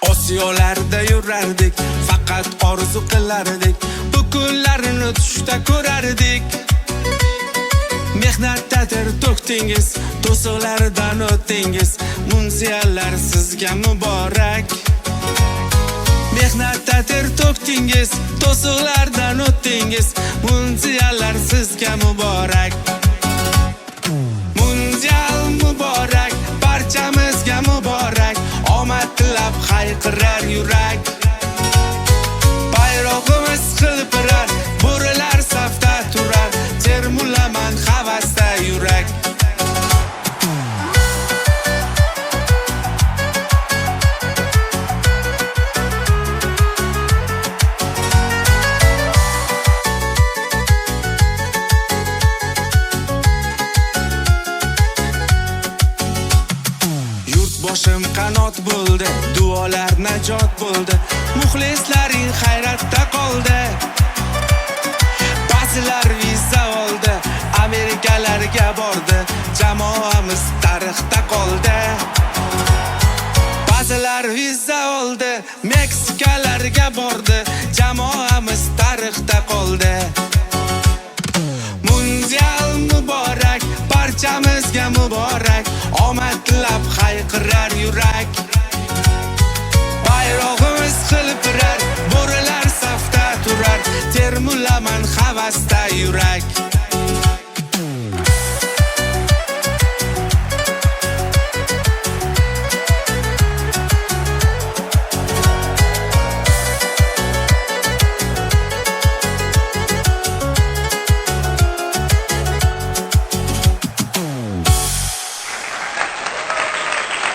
Osiyolarda yurardik, faqat orzu qilardik, bu kunlarni tushda ko'rardik. Mehnatda ter to'kdingiz, to'siqlardan o'tdingiz, munziyallar sizga muborak. Mehnatda ter to'kdingiz, to'siqlardan o'tdingiz, munziyallar sizga muborak. Munziyal muborak, barchamizga muborak, omad tilab hayqirar yurak. Bayrog'imiz hilpirar, bo'rilar safda turar, termulaman havasda yurak. Boshim qanot bo'ldi, duolar najot bo'ldi, muxlislaring hayratda qoldi. Ba'zilar viza oldi, Amerikalarga bordi, jamoamiz tarixda qoldi. Ba'zilar viza oldi, Meksikalarga bordi, jamoamiz tarixda qoldi. Mundial muborak, barchamizga muborak, omad tilab hayqirar yurak. Bayrog'imiz hilpirar, bo'rilar safda turar, termulaman havasda yurak.